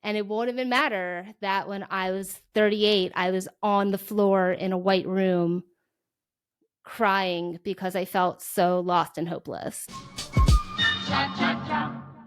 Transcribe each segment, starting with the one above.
And it won't even matter that when I was 38, I was on the floor in a white room crying because I felt so lost and hopeless.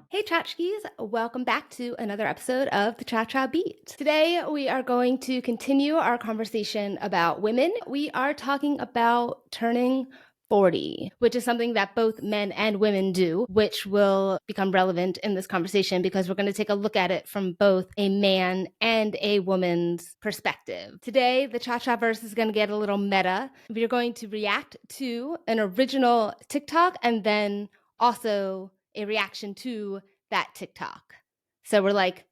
Hey tchotchkes, welcome back to another episode of the Chachabeat. Today we are going to continue our conversation about women. We are talking about turning 40, which is something that both men and women do, which will become relevant in this conversation because we're going to take a look at it from both a man and a woman's perspective. Today, the Cha-Cha-verse is going to get a little meta. We are going to react to an original TikTok and then also a reaction to that TikTok. So we're like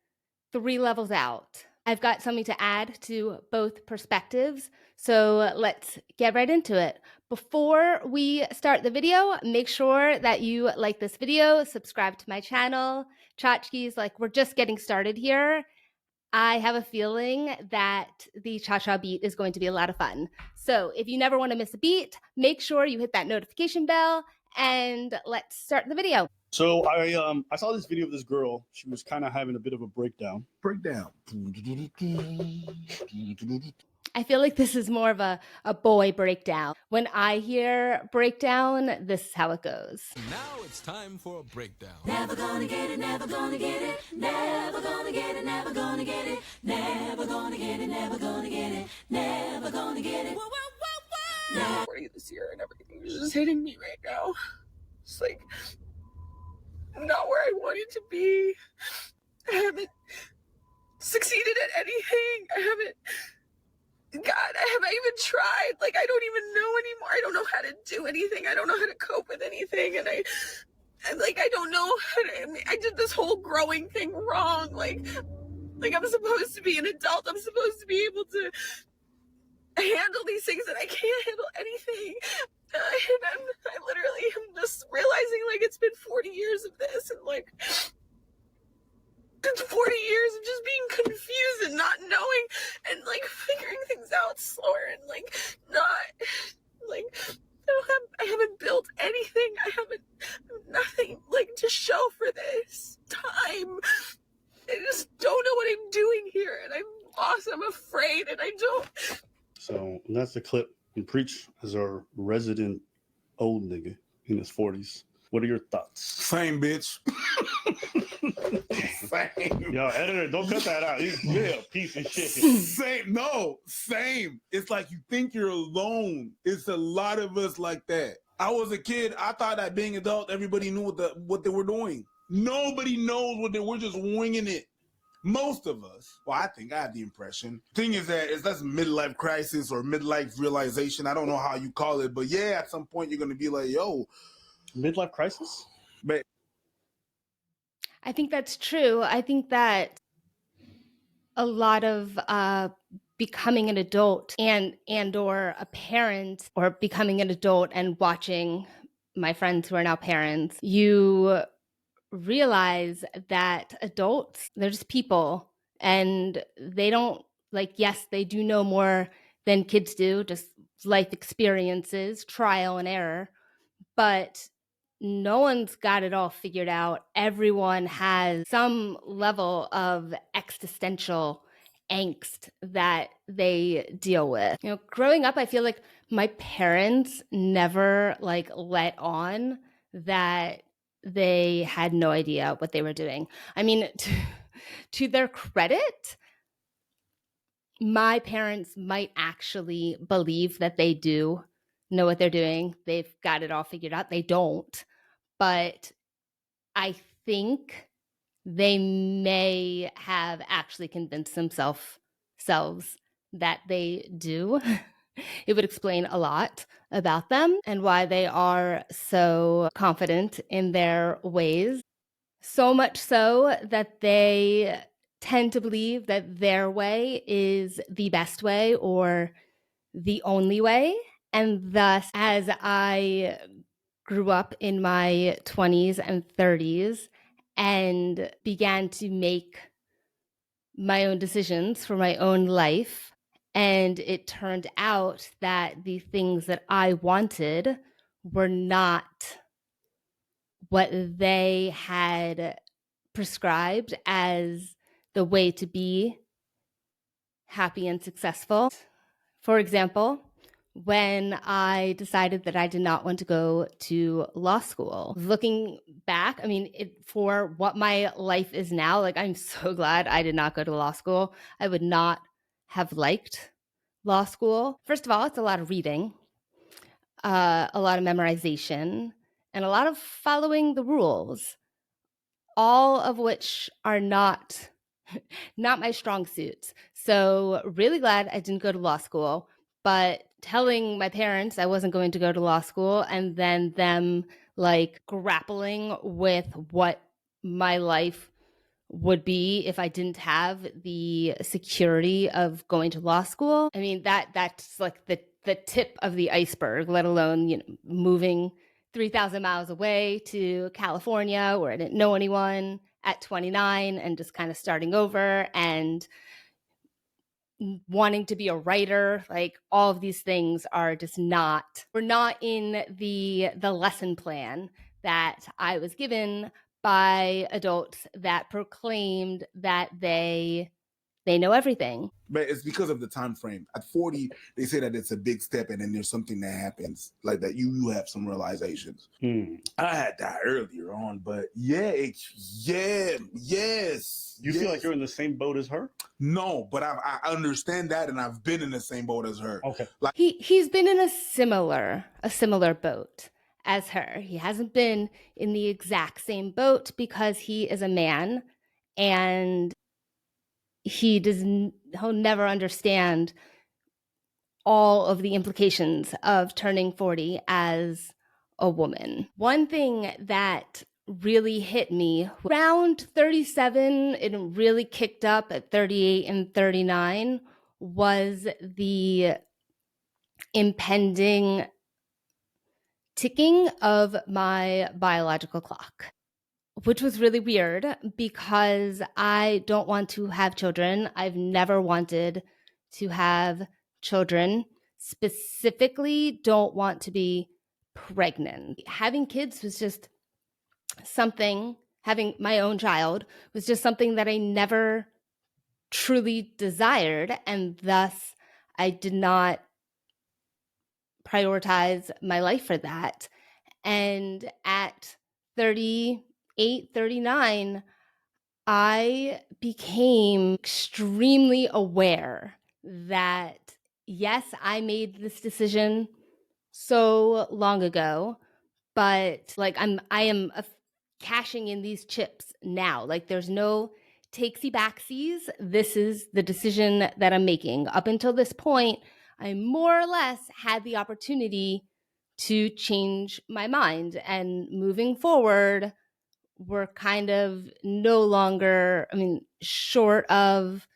3 levels out. I've got something to add to both perspectives, so let's get right into it. Before we start the video, make sure that you like this video, subscribe to my channel. Tchotchkes, like we're just getting started here. I have a feeling that the Cha-Cha beat is going to be a lot of fun. So if you never want to miss a beat, make sure you hit that notification bell and let's start the video. So I saw this video of this girl. She was kind of having a bit of a breakdown. I feel like this is more of a boy breakdown. When I hear breakdown, this is how it goes. Now it's time for a breakdown. Never gonna get it, never gonna get it, never gonna get it, never gonna get it, never gonna get it, never gonna get it, never gonna get it. Whoa, whoa, whoa, whoa. 40 this year and everything is just hitting me right now. It's like not where I wanted to be. I haven't succeeded at anything. I haven't even tried. Like, I don't even know anymore. I don't know how to do anything. I don't know how to cope with anything. And I don't know how to, I did this whole growing thing wrong. Like I'm supposed to be an adult. I'm supposed to be able to handle these things, and I can't handle anything. And I literally am just realizing, like, it's been 40 years of this, and like, it's 40 years of just being confused and not knowing and like figuring things out slower and like not like I haven't built anything. I haven't nothing like to show for this time. I just don't know what I'm doing here, and I'm lost. I'm afraid, and I don't. So that's the clip. And Preach as our resident old nigga in his 40s. What are your thoughts? Same, bitch. Same. Yo, editor, don't cut that out. He's a piece of shit. Same. No, same. It's like you think you're alone. It's a lot of us like that. I was a kid. I thought that being adult, everybody knew what they were doing. Nobody knows what we're just winging it. Most of us. Well, I think I have the impression. Thing is that's midlife crisis or midlife realization. I don't know how you call it, but yeah, at some point you're gonna be like, yo. Midlife crisis? But I think that's true. I think that a lot of becoming an adult and or a parent, or becoming an adult and watching my friends who are now parents, you realize that adults, they're just people, and they don't, like, yes, they do know more than kids do, just life experiences, trial and error, but no one's got it all figured out. Everyone has some level of existential angst that they deal with. You know, growing up, I feel like my parents never like let on that they had no idea what they were doing. I mean, to their credit, my parents might actually believe that they do know what they're doing. They've got it all figured out. They don't. But I think they may have actually convinced themselves that they do. It would explain a lot about them and why they are so confident in their ways. So much so that they tend to believe that their way is the best way or the only way. And thus, as I grew up in my 20s and 30s and began to make my own decisions for my own life, and it turned out that the things that I wanted were not what they had prescribed as the way to be happy and successful. For example, when I decided that I did not want to go to law school, looking back, I mean, for what my life is now, like, I'm so glad I did not go to law school. I would not have liked law school. First of all, it's a lot of reading, a lot of memorization, and a lot of following the rules, all of which are not my strong suits. So really glad I didn't go to law school, but telling my parents I wasn't going to go to law school and then them like grappling with what my life would be if I didn't have the security of going to law school. I mean, that's like the tip of the iceberg, let alone, you know, moving 3,000 miles away to California where I didn't know anyone at 29 and just kind of starting over and wanting to be a writer. Like, all of these things are just we're not in the lesson plan that I was given by adults that proclaimed that they know everything. But it's because of the time frame. At 40, they say that it's a big step, and then there's something that happens like that. You have some realizations. I had that earlier on, but yes. You feel like you're in the same boat as her? No, but I understand that, and I've been in the same boat as her. Okay. Like, he's been in a similar boat as her. He hasn't been in the exact same boat because he is a man, and he'll never understand all of the implications of turning 40 as a woman. One thing that really hit me around 37, it really kicked up at 38 and 39, was the impending ticking of my biological clock, which was really weird because I don't want to have children. I've never wanted to have children. Specifically, don't want to be pregnant. Having kids was just something, having my own child was just something that I never truly desired. And thus, I did not prioritize my life for that. And at 38, 39, I became extremely aware that, yes, I made this decision so long ago, but like I am cashing in these chips now. Like, there's no takesy backsies. This is the decision that I'm making. Up until this point, I more or less had the opportunity to change my mind, and moving forward, we're kind of no longer, I mean, short of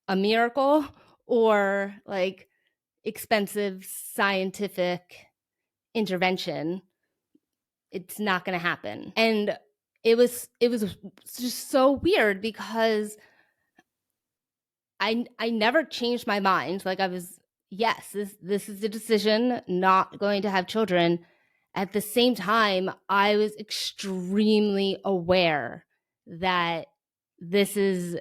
a miracle or like expensive scientific intervention, it's not going to happen. And it was just so weird because I never changed my mind. Like, I was, yes, this is the decision, not going to have children. At the same time, I was extremely aware that this is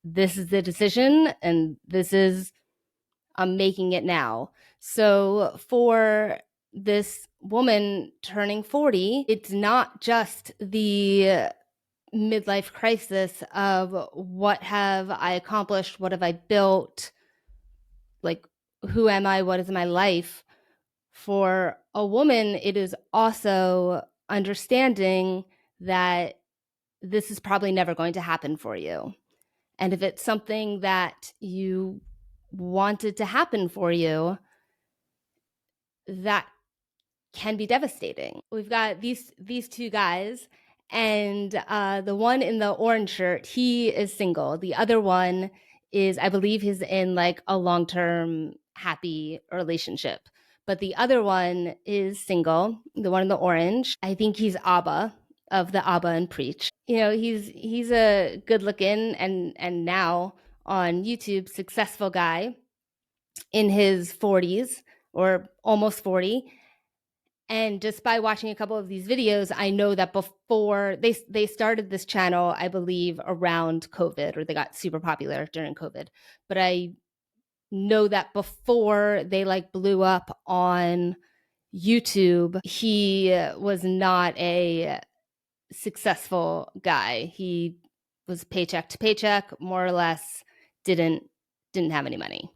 the decision, and I'm making it now. So for this woman turning 40, it's not just the midlife crisis of what have I accomplished, what have I built, like, who am I, what is my life. For a woman, it is also understanding that this is probably never going to happen for you. And if it's something that you wanted to happen for you, that can be devastating. We've got these two guys, and the one in the orange shirt, he is single. The other one is, I believe he's in like a long-term happy relationship. But the other one is single, the one in the orange. I think he's Abba of the Abba and Preach. You know, he's a good-looking and now on YouTube successful guy in his 40s or almost 40. And just by watching a couple of these videos, I know that before they started this channel, I believe around COVID, or they got super popular during COVID. But I know that before they like blew up on YouTube, he was not a successful guy. He was paycheck to paycheck, more or less, didn't have any money.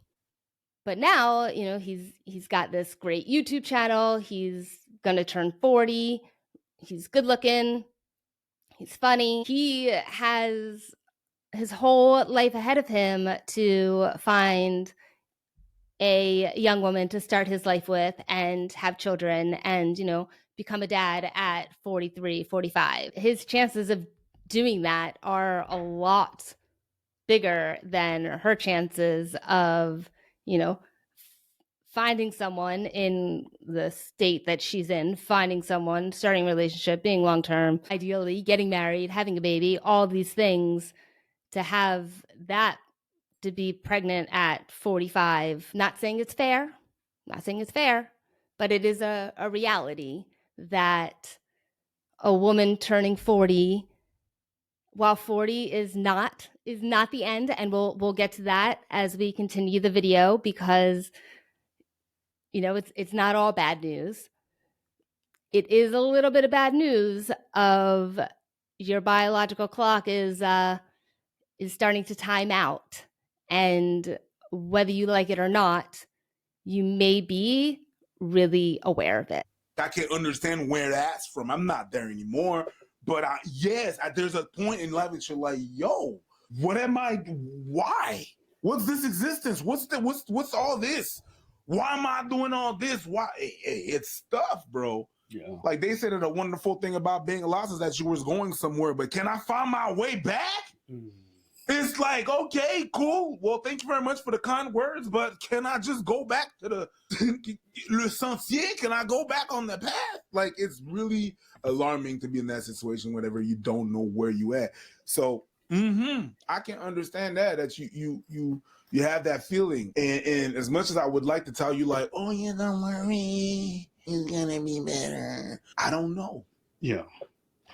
But now, you know, he's got this great YouTube channel. He's gonna turn 40. He's good looking. He's funny. He has his whole life ahead of him to find a young woman to start his life with and have children and, you know, become a dad at 43, 45. His chances of doing that are a lot bigger than her chances of, you know, finding someone in the state that she's in, finding someone, starting a relationship, being long-term, ideally getting married, having a baby, all these things. To have that, to be pregnant at 45, not saying it's fair, but it is a reality that a woman turning 40, while 40 is not the end, and we'll get to that as we continue the video, because you know it's not all bad news. It is a little bit of bad news of your biological clock is starting to time out, and whether you like it or not, you may be really aware of it. I can understand where that's from. I'm not there anymore. But there's a point in life that you're like, yo, what am I? Why? What's this existence? What's all this? Why am I doing all this? Why? It's stuff, bro. Yeah. Like they said that a wonderful thing about being lost is that you was going somewhere, but can I find my way back? It's like, okay, cool. Well, thank you very much for the kind words, but can I just go back to the le sentier? Can I go back on the path? Like, it's really alarming to be in that situation whenever you don't know where you at. So, I can understand that you have that feeling. And as much as I would like to tell you, like, oh yeah, don't worry, it's gonna be better. I don't know. Yeah.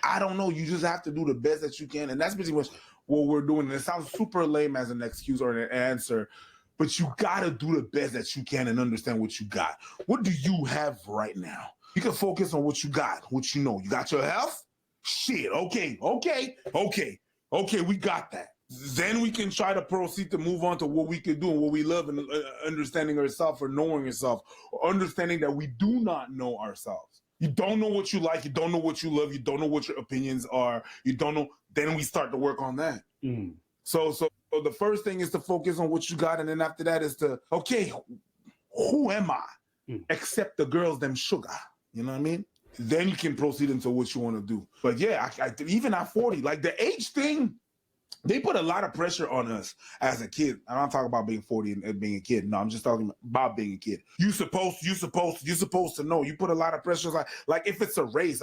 I don't know. You just have to do the best that you can, and that's pretty much what we're doing. And it sounds super lame as an excuse or an answer, but you gotta do the best that you can and understand what you got. What do you have right now? You can focus on what you got, what you know. You got your health? Shit, okay, we got that. Then we can try to proceed to move on to what we can do and what we love, and understanding ourselves or knowing yourself, or understanding that we do not know ourselves. You don't know what you like, you don't know what you love, you don't know what your opinions are, you don't know. Then we start to work on that. So the first thing is to focus on what you got, and then after that is to, okay, who am I? Accept the girls, them sugar. You know what I mean? Then you can proceed into what you want to do. But yeah, even at 40, like the age thing, they put a lot of pressure on us as a kid. I'm not talking about being 40 and being a kid. No, I'm just talking about being a kid. You supposed to know. You put a lot of pressure. Like if it's a race,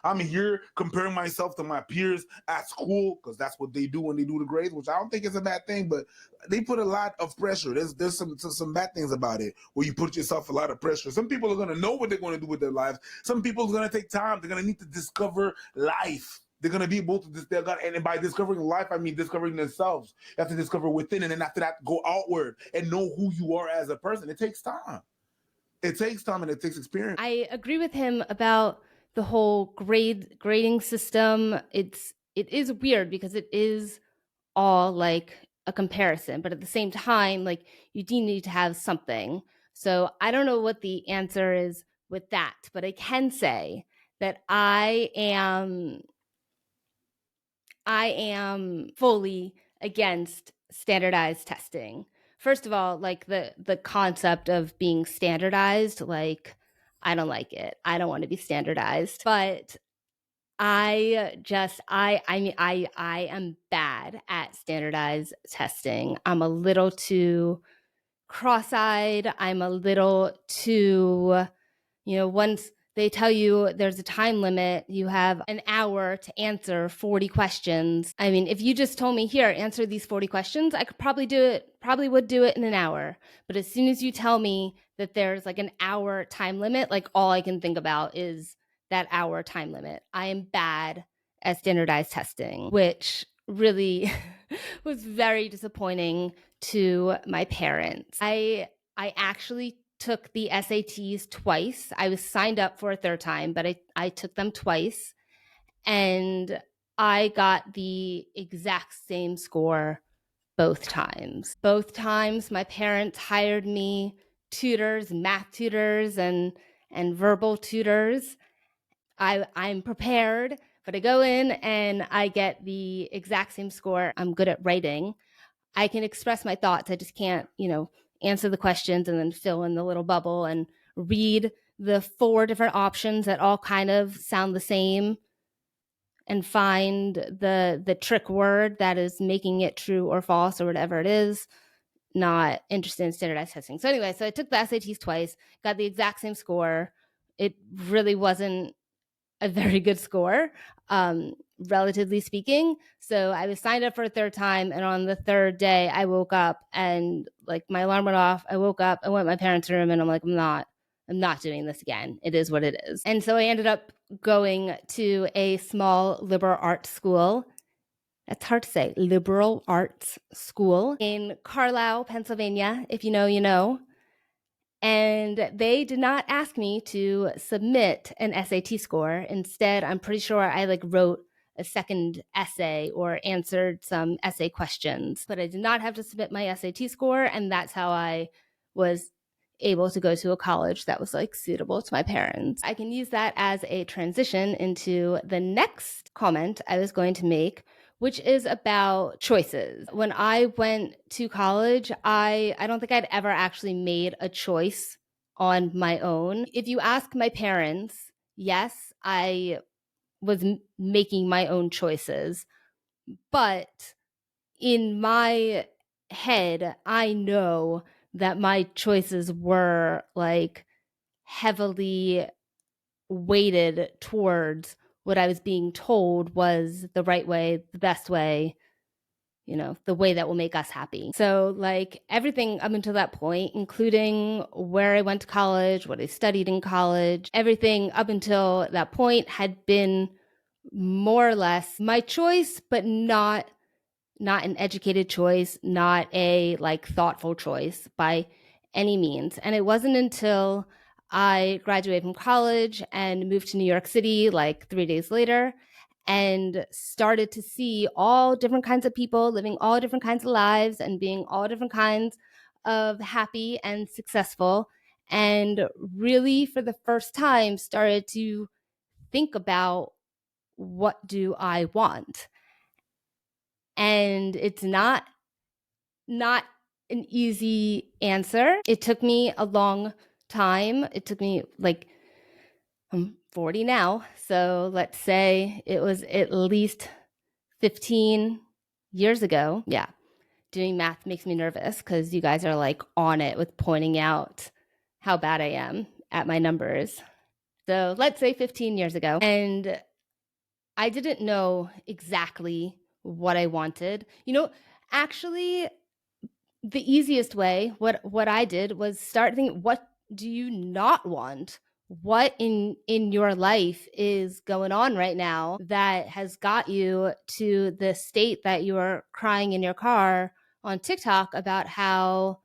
I'm here comparing myself to my peers at school, because that's what they do when they do the grades, which I don't think is a bad thing, but they put a lot of pressure. There's some bad things about it, where you put yourself a lot of pressure. Some people are going to know what they're going to do with their lives. Some people are going to take time. They're going to need to discover life. They're going to be able to, and by discovering life, I mean discovering themselves. You have to discover within, and then after that, go outward and know who you are as a person. It takes time. It takes time, and it takes experience. I agree with him about the whole grading system. It is weird because it is all like a comparison, but at the same time, like you do need to have something. So I don't know what the answer is with that, but I can say that I am fully against standardized testing. First of all, like the concept of being standardized, like I don't like it. I don't want to be standardized. But I am bad at standardized testing. I'm a little too cross-eyed. I'm a little too, once they tell you there's a time limit. You have an hour to answer 40 questions. I mean, if you just told me, here, answer these 40 questions, I could probably would do it in an hour. But as soon as you tell me that there's like an hour time limit, like all I can think about is that hour time limit. I am bad at standardized testing, which really was very disappointing to my parents. I actually took the SATs twice. I was signed up for a third time, but I took them twice, and I got the exact same score both times. Both times my parents hired me tutors, math tutors, and verbal tutors. I'm prepared, but I go in and I get the exact same score. I'm good at writing. I can express my thoughts. I just can't, answer the questions and then fill in the little bubble and read the 4 different options that all kind of sound the same and find the trick word that is making it true or false or whatever it is. Not interested in standardized testing. So anyway, so I took the SATs twice, got the exact same score. It really wasn't a very good score, relatively speaking. So I was signed up for a third time, and on the third day, I woke up and like my alarm went off. I woke up, I went to my parents' room, and I'm like, I'm not doing this again. It is what it is. And so I ended up going to a small liberal arts school. That's hard to say. Liberal arts school in Carlisle, Pennsylvania. If you know, you know. And they did not ask me to submit an SAT score. Instead, I'm pretty sure I wrote a second essay or answered some essay questions, but I did not have to submit my SAT score. And that's how I was able to go to a college that was suitable to my parents. I can use that as a transition into the next comment I was going to make, which is about choices. When I went to college, I don't think I'd ever actually made a choice on my own. If you ask my parents, yes, I was making my own choices, but in my head, I know that my choices were heavily weighted towards what I was being told was the right way, the best way, the way that will make us happy. So everything up until that point, including where I went to college, what I studied in college, everything up until that point had been more or less my choice, but not an educated choice, not a thoughtful choice by any means. And it wasn't until I graduated from college and moved to New York City 3 days later and started to see all different kinds of people living all different kinds of lives and being all different kinds of happy and successful, and really for the first time started to think about, what do I want? And it's not an easy answer. It took me a long time. It took me I'm 40 now. So let's say it was at least 15 years ago. Yeah. Doing math makes me nervous because you guys are on it with pointing out how bad I am at my numbers. So let's say 15 years ago. And I didn't know exactly what I wanted. Actually, the easiest way, what I did was start thinking, what do you not want? What in your life is going on right now that has got you to the state that you are crying in your car on TikTok about how,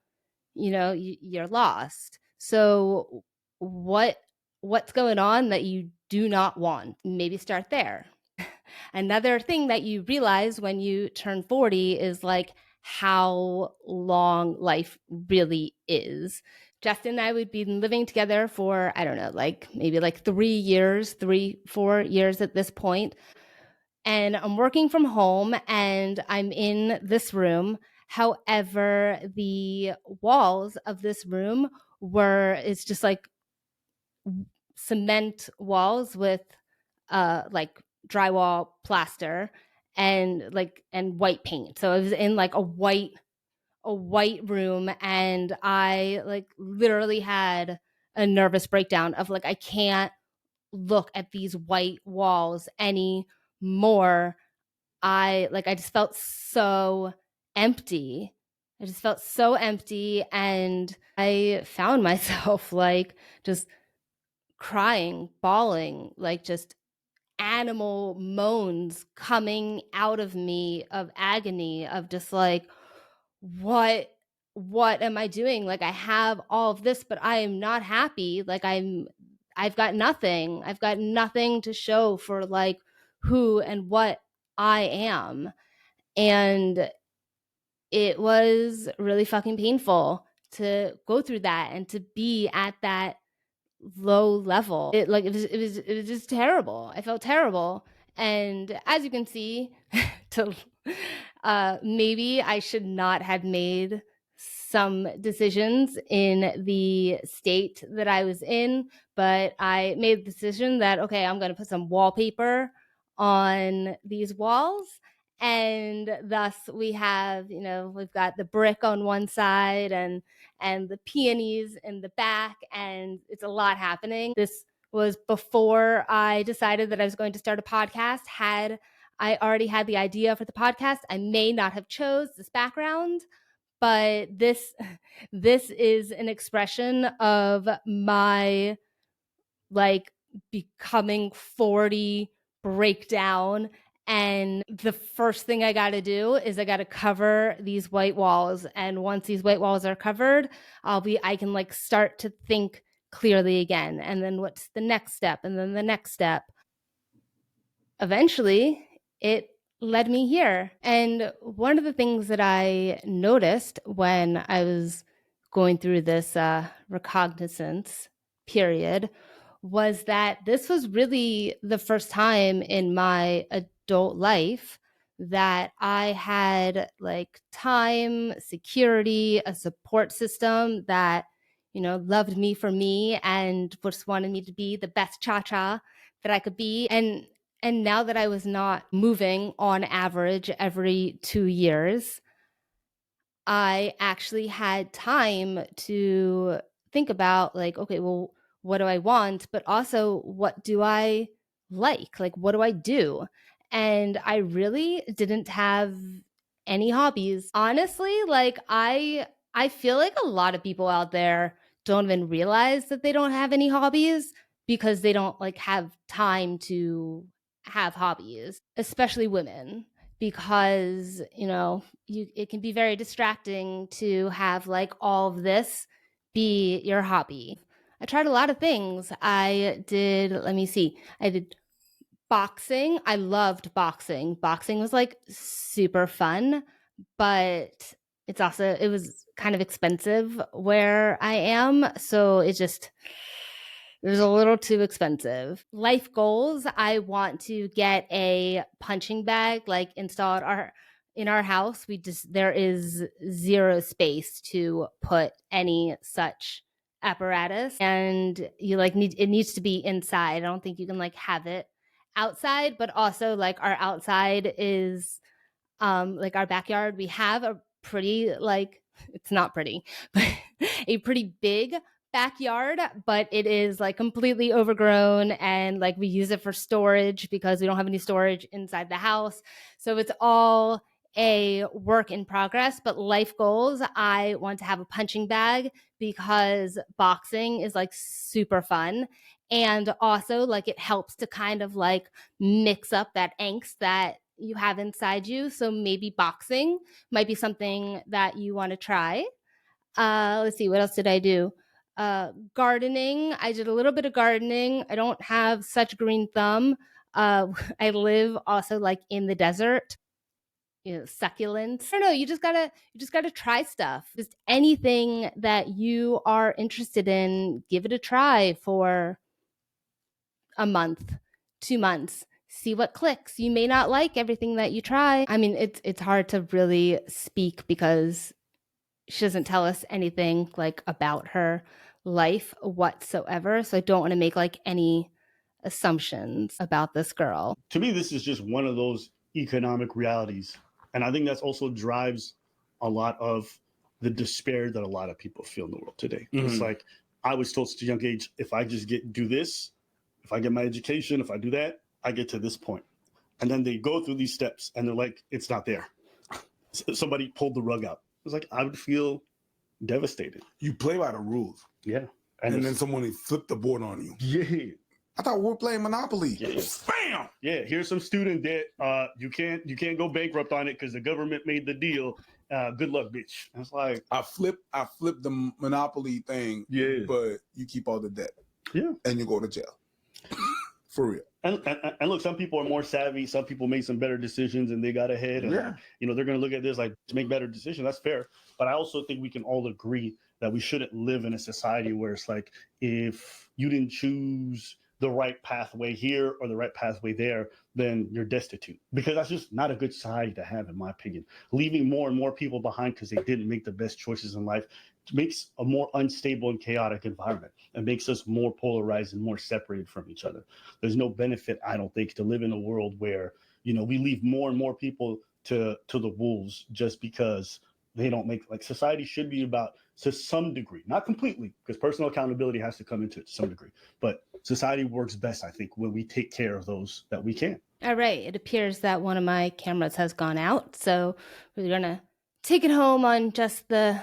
you're lost? So what's going on that you do not want? Maybe start there. Another thing that you realize when you turn 40 is how long life really is. Justin and I would be living together for, I don't know, maybe 4 years at this point. And I'm working from home and I'm in this room. However, the walls of this room it's just cement walls with drywall plaster and white paint. So I was in a white room, and I literally had a nervous breakdown of I can't look at these white walls anymore. I just felt so empty. I just felt so empty, and I found myself like just crying, bawling, like just animal moans coming out of me of agony, of just like, what am I doing? Like, I have all of this, but I am not happy. Like, I've got nothing. I've got nothing to show for like who and what I am. And it was really fucking painful to go through that and to be at that low level. It was just terrible. I felt terrible. And as you can see, to maybe I should not have made some decisions in the state that I was in, but I made the decision that, okay, I'm going to put some wallpaper on these walls. And thus we have, we've got the brick on one side and the peonies in the back, and it's a lot happening. This was before I decided that I was going to start a podcast. Had I already had the idea for the podcast, I may not have chose this background, but this is an expression of my like becoming 40 breakdown. And the first thing I got to do is I got to cover these white walls. And once these white walls are covered, I can like start to think clearly again. And then what's the next step? And then the next step. Eventually, it led me here. And one of the things that I noticed when I was going through this recognizance period was that this was really the first time in my adult life that I had like time, security, a support system that, loved me for me and just wanted me to be the best cha-cha that I could be. And now that I was not moving on average every 2 years, I actually had time to think about like, okay, well, what do I want? But also, what do I like? Like, what do I do? And I really didn't have any hobbies. Honestly, like I feel like a lot of people out there don't even realize that they don't have any hobbies because they don't like have time to have hobbies, especially women, because it can be very distracting to have like all of this be your hobby. I tried a lot of things. I did boxing. I loved boxing. Boxing was like super fun, but it was kind of expensive where I am, so it was a little too expensive. Life goals, I want to get a punching bag like installed in our house. There is zero space to put any such apparatus, and it needs to be inside. I don't think you can like have it outside, but also like our outside is like our backyard. We have a pretty like it's not pretty, but a pretty big backyard, but it is like completely overgrown, and like we use it for storage because we don't have any storage inside the house. So it's all a work in progress. But life goals, I want to have a punching bag because boxing is like super fun, and also like it helps to kind of like mix up that angst that you have inside you. So maybe boxing might be something that you want to try. Let's see, what else did I do? Gardening. I did a little bit of gardening. I don't have such green thumb. I live also like in the desert. Succulents. I don't know. You just gotta try stuff. Just anything that you are interested in, give it a try for a month, 2 months. See what clicks. You may not like everything that you try. I mean, it's hard to really speak because she doesn't tell us anything like about her life whatsoever. So I don't want to make like any assumptions about this girl. To me, this is just one of those economic realities. And I think that's also drives a lot of the despair that a lot of people feel in the world today. Mm-hmm. It's like, I was told at a young age, if I just do this, if I get my education, if I do that, I get to this point. And then they go through these steps and they're like, it's not there. Somebody pulled the rug out. It's like, I would feel devastated. You play by the rules. Yeah. And then someone flipped the board on you. Yeah. I thought we were playing Monopoly. Yeah. Bam! Yeah, here's some student debt. You can't go bankrupt on it because the government made the deal. Good luck, bitch. I was like, I flipped the Monopoly thing. Yeah. But you keep all the debt. Yeah. And you go to jail. For real. And look, some people are more savvy. Some people made some better decisions and they got ahead. And, Yeah. they're going to look at this like to make better decisions. That's fair. But I also think we can all agree that we shouldn't live in a society where it's like, if you didn't choose the right pathway here or the right pathway there, then you're destitute. Because that's just not a good society to have, in my opinion. Leaving more and more people behind because they didn't make the best choices in life makes a more unstable and chaotic environment and makes us more polarized and more separated from each other. There's no benefit, I don't think, to live in a world where, we leave more and more people to the wolves just because they don't make, like, society should be about, to some degree, not completely, because personal accountability has to come into it to some degree, but society works best, I think, when we take care of those that we can. All right. It appears that one of my cameras has gone out, so we're going to take it home on just the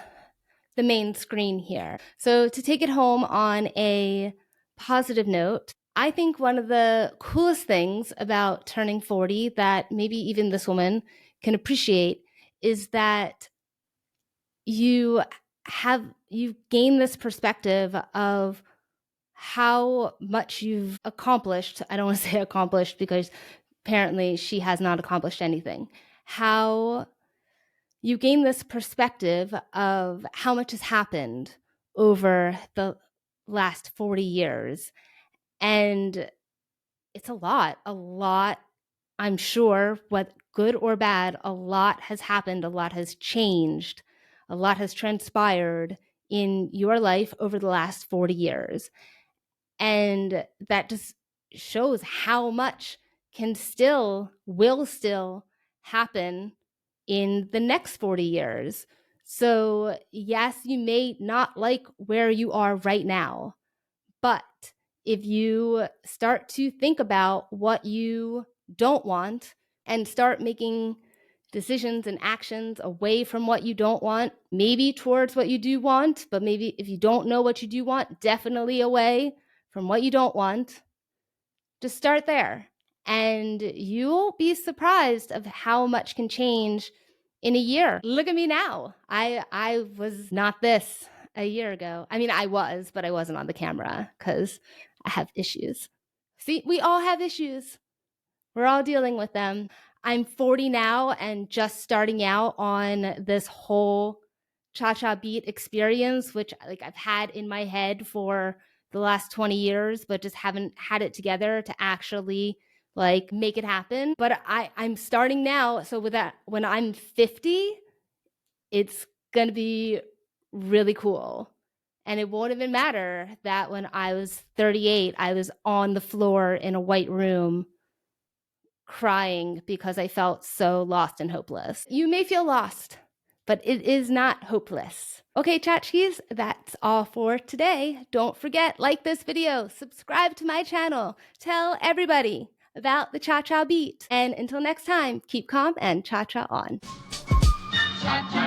main screen here. So to take it home on a positive note, I think one of the coolest things about turning 40 that maybe even this woman can appreciate is that you gain this perspective of how much you've accomplished. I don't want to say accomplished because apparently she has not accomplished anything. How you gain this perspective of how much has happened over the last 40 years. And it's a lot, I'm sure, what good or bad, a lot has happened, a lot has changed, a lot has transpired in your life over the last 40 years. And that just shows how much will still happen in the next 40 years. So yes, you may not like where you are right now, but if you start to think about what you don't want and start making decisions and actions away from what you don't want, maybe towards what you do want, but maybe if you don't know what you do want, definitely away from what you don't want, just start there. And you'll be surprised of how much can change in a year. Look at me now. I was not this a year ago. I mean, I was, but I wasn't on the camera because I have issues. See, we all have issues. We're all dealing with them. I'm 40 now and just starting out on this whole chachabeat experience, which I've had in my head for the last 20 years, but just haven't had it together to actually make it happen. But I'm starting now. So with that, when I'm 50, it's going to be really cool. And it won't even matter that when I was 38, I was on the floor in a white room crying because I felt so lost and hopeless. You may feel lost, but it is not hopeless. Okay, tchotchkes, that's all for today. Don't forget, like this video, subscribe to my channel, tell everybody about the cha-cha beat. And until next time, keep calm and cha-cha on. Cha-cha.